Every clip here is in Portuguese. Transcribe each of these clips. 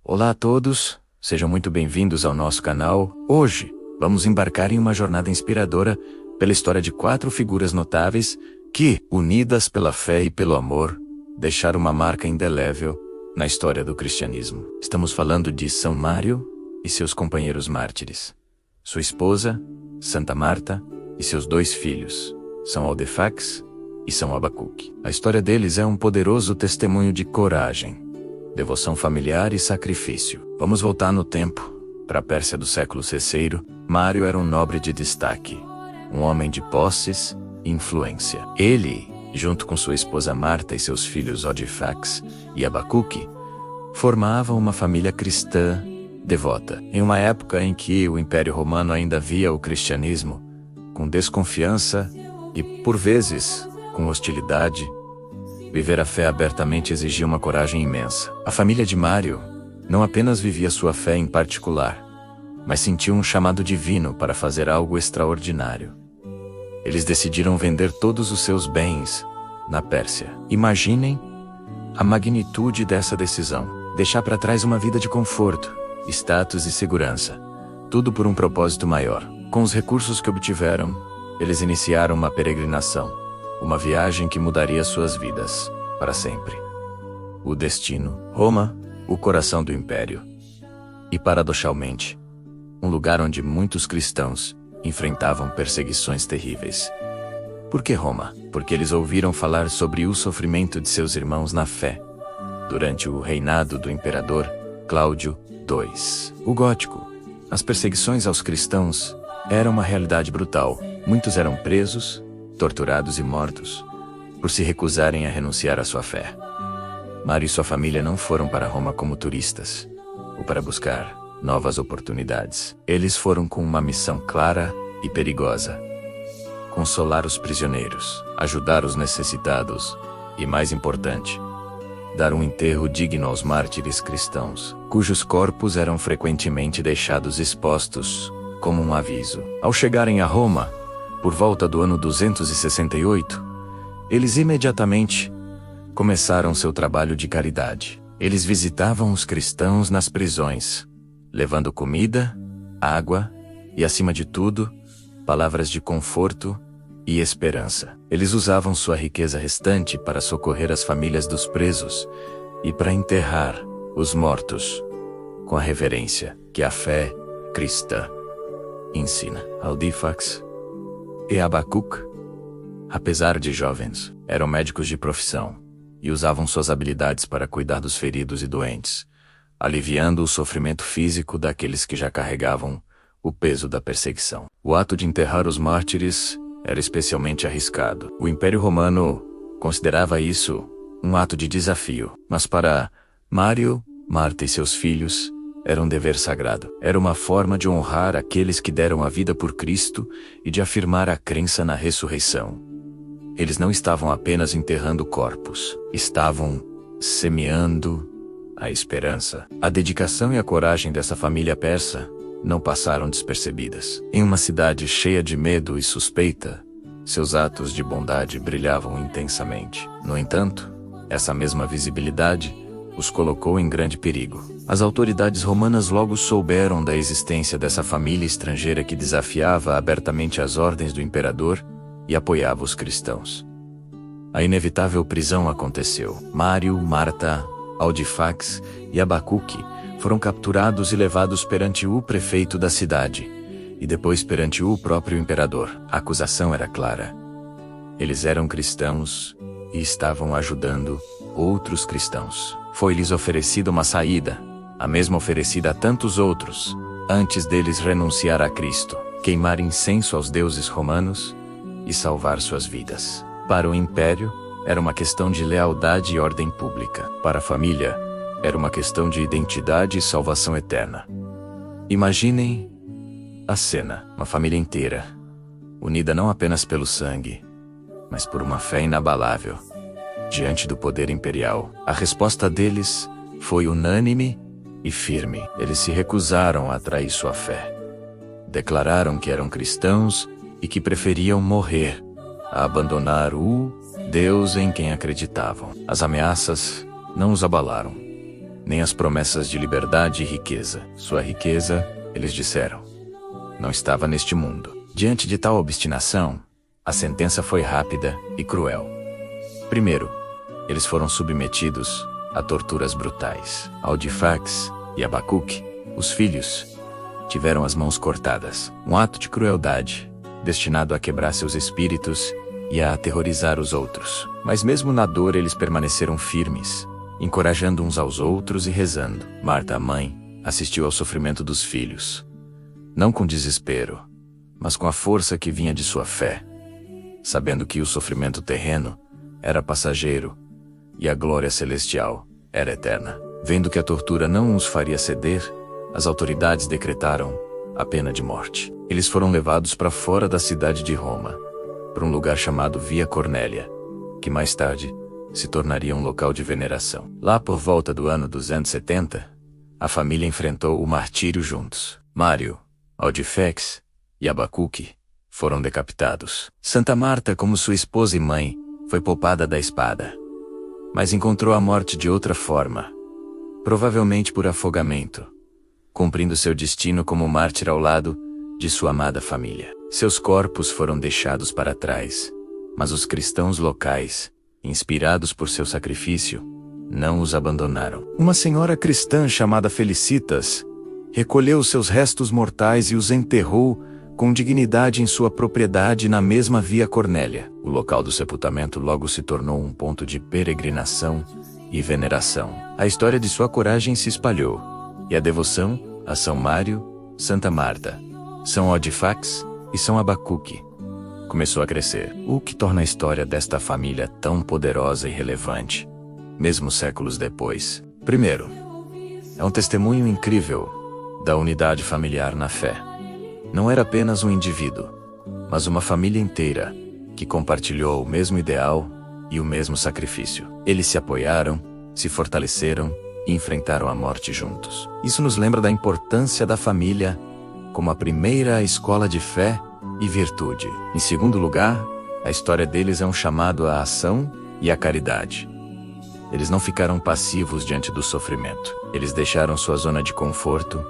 Olá a todos, sejam muito bem-vindos ao nosso canal. Hoje, vamos embarcar em uma jornada inspiradora pela história de 4 figuras notáveis que, unidas pela fé e pelo amor, deixaram uma marca indelével na história do cristianismo. Estamos falando de São Mário e seus companheiros mártires, sua esposa, Santa Marta, e seus 2 filhos, São Audefax e São Abacuque. A história deles é um poderoso testemunho de coragem, devoção familiar e sacrifício. Vamos voltar no tempo, para a Pérsia do século III. Mário era um nobre de destaque, um homem de posses e influência. Ele, junto com sua esposa Marta e seus filhos Audefax e Abacuque, formavam uma família cristã devota. Em uma época em que o Império Romano ainda via o cristianismo com desconfiança e, por vezes, com hostilidade, viver a fé abertamente exigia uma coragem imensa. A família de Mário não apenas vivia sua fé em particular, mas sentiu um chamado divino para fazer algo extraordinário. Eles decidiram vender todos os seus bens na Pérsia. Imaginem a magnitude dessa decisão. Deixar para trás uma vida de conforto, status e segurança. Tudo por um propósito maior. Com os recursos que obtiveram, eles iniciaram uma peregrinação. Uma viagem que mudaria suas vidas para sempre. O destino: Roma, o coração do império. E paradoxalmente, um lugar onde muitos cristãos enfrentavam perseguições terríveis. Por que Roma? Porque eles ouviram falar sobre o sofrimento de seus irmãos na fé, durante o reinado do imperador Cláudio II. O gótico. As perseguições aos cristãos eram uma realidade brutal. Muitos eram presos, torturados e mortos, por se recusarem a renunciar à sua fé. Mário e sua família não foram para Roma como turistas, ou para buscar novas oportunidades. Eles foram com uma missão clara e perigosa: consolar os prisioneiros, ajudar os necessitados e, mais importante, dar um enterro digno aos mártires cristãos, cujos corpos eram frequentemente deixados expostos como um aviso. Ao chegarem a Roma, por volta do ano 268, eles imediatamente começaram seu trabalho de caridade. Eles visitavam os cristãos nas prisões, levando comida, água e, acima de tudo, palavras de conforto e esperança. Eles usavam sua riqueza restante para socorrer as famílias dos presos e para enterrar os mortos com a reverência que a fé cristã ensina. Audefax e Abacuque, apesar de jovens, eram médicos de profissão e usavam suas habilidades para cuidar dos feridos e doentes, aliviando o sofrimento físico daqueles que já carregavam o peso da perseguição. O ato de enterrar os mártires era especialmente arriscado. O Império Romano considerava isso um ato de desafio, mas para Mário, Marta e seus filhos, era um dever sagrado. Era uma forma de honrar aqueles que deram a vida por Cristo e de afirmar a crença na ressurreição. Eles não estavam apenas enterrando corpos, estavam semeando a esperança. A dedicação e a coragem dessa família persa não passaram despercebidas. Em uma cidade cheia de medo e suspeita, seus atos de bondade brilhavam intensamente. No entanto, essa mesma visibilidade os colocou em grande perigo. As autoridades romanas logo souberam da existência dessa família estrangeira que desafiava abertamente as ordens do imperador e apoiava os cristãos. A inevitável prisão aconteceu. Mário, Marta, Audefax e Abacuque foram capturados e levados perante o prefeito da cidade, e depois perante o próprio imperador. A acusação era clara. Eles eram cristãos e estavam ajudando outros cristãos. Foi-lhes oferecida uma saída, a mesma oferecida a tantos outros, antes deles renunciar a Cristo, queimar incenso aos deuses romanos e salvar suas vidas. Para o império, era uma questão de lealdade e ordem pública. Para a família, era uma questão de identidade e salvação eterna. Imaginem a cena: uma família inteira, unida não apenas pelo sangue, mas por uma fé inabalável, diante do poder imperial. A resposta deles foi unânime e firme. Eles se recusaram a trair sua fé. Declararam que eram cristãos e que preferiam morrer a abandonar o Deus em quem acreditavam. As ameaças não os abalaram. nem as promessas de liberdade e riqueza. Sua riqueza, eles disseram, não estava neste mundo. Diante de tal obstinação, a sentença foi rápida e cruel. Primeiro, eles foram submetidos a torturas brutais. Audifax e Abacuque, os filhos, tiveram as mãos cortadas. Um ato de crueldade, destinado a quebrar seus espíritos e a aterrorizar os outros. Mas mesmo na dor eles permaneceram firmes, encorajando uns aos outros e rezando. Marta, a mãe, assistiu ao sofrimento dos filhos, não com desespero, mas com a força que vinha de sua fé, sabendo que o sofrimento terreno era passageiro e a glória celestial era eterna. Vendo que a tortura não os faria ceder, as autoridades decretaram a pena de morte. Eles foram levados para fora da cidade de Roma, para um lugar chamado Via Cornélia, que mais tarde se tornaria um local de veneração. Lá por volta do ano 270, a família enfrentou o martírio juntos. Mário, Audifex e Abacuque foram decapitados. Santa Marta, como sua esposa e mãe, foi poupada da espada, mas encontrou a morte de outra forma, provavelmente por afogamento, cumprindo seu destino como mártir ao lado de sua amada família. Seus corpos foram deixados para trás, mas os cristãos locais, inspirados por seu sacrifício, não os abandonaram. Uma senhora cristã chamada Felicitas recolheu seus restos mortais e os enterrou com dignidade em sua propriedade na mesma Via Cornélia. O local do sepultamento logo se tornou um ponto de peregrinação e veneração. A história de sua coragem se espalhou, e a devoção a São Mário, Santa Marta, São Audifax e São Abacuque começou a crescer, o que torna a história desta família tão poderosa e relevante, mesmo séculos depois. Primeiro, é um testemunho incrível da unidade familiar na fé. Não era apenas um indivíduo, mas uma família inteira que compartilhou o mesmo ideal e o mesmo sacrifício. Eles se apoiaram, se fortaleceram e enfrentaram a morte juntos. Isso nos lembra da importância da família como a primeira escola de fé e virtude. Em segundo lugar, a história deles é um chamado à ação e à caridade. Eles não ficaram passivos diante do sofrimento. Eles deixaram sua zona de conforto,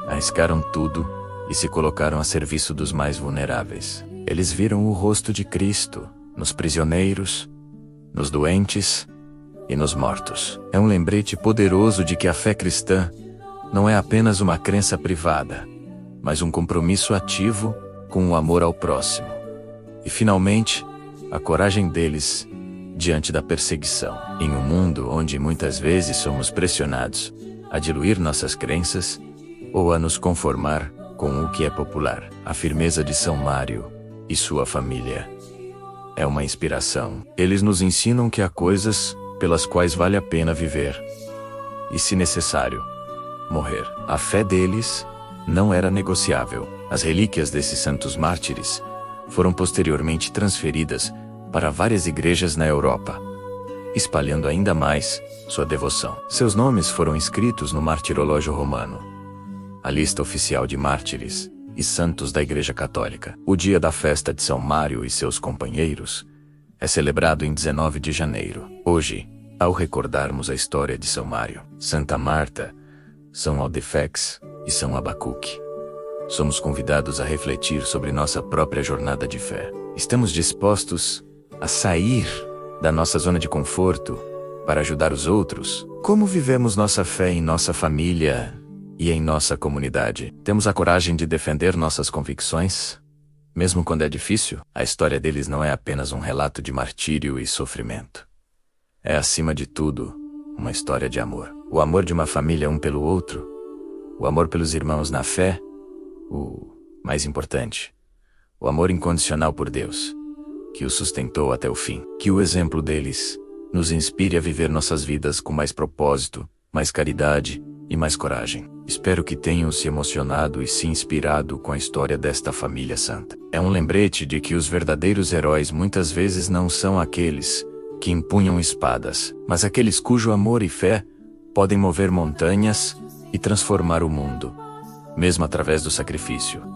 arriscaram tudo e se colocaram a serviço dos mais vulneráveis. Eles viram o rosto de Cristo nos prisioneiros, nos doentes e nos mortos. É um lembrete poderoso de que a fé cristã não é apenas uma crença privada, mas um compromisso ativo com o amor ao próximo. E finalmente, a coragem deles diante da perseguição. Em um mundo onde muitas vezes somos pressionados a diluir nossas crenças ou a nos conformar com o que é popular, a firmeza de São Mário e sua família é uma inspiração. Eles nos ensinam que há coisas pelas quais vale a pena viver e, se necessário, morrer. A fé deles não era negociável. As relíquias desses santos mártires foram posteriormente transferidas para várias igrejas na Europa, espalhando ainda mais sua devoção. Seus nomes foram inscritos no Martirológio Romano, a lista oficial de mártires e santos da Igreja Católica. O dia da festa de São Mário e seus companheiros é celebrado em 19 de janeiro. Hoje, ao recordarmos a história de São Mário, Santa Marta, São Audifex e São Abacuque, somos convidados a refletir sobre nossa própria jornada de fé. Estamos dispostos a sair da nossa zona de conforto para ajudar os outros? Como vivemos nossa fé em nossa família e em nossa comunidade? Temos a coragem de defender nossas convicções? Mesmo quando é difícil, a história deles não é apenas um relato de martírio e sofrimento. É, acima de tudo, uma história de amor. O amor de uma família um pelo outro, o amor pelos irmãos na fé, o mais importante, o amor incondicional por Deus, que os sustentou até o fim. Que o exemplo deles nos inspire a viver nossas vidas com mais propósito, mais caridade e mais coragem. Espero que tenham se emocionado e se inspirado com a história desta família santa. É um lembrete de que os verdadeiros heróis muitas vezes não são aqueles que empunham espadas, mas aqueles cujo amor e fé podem mover montanhas e transformar o mundo, mesmo através do sacrifício.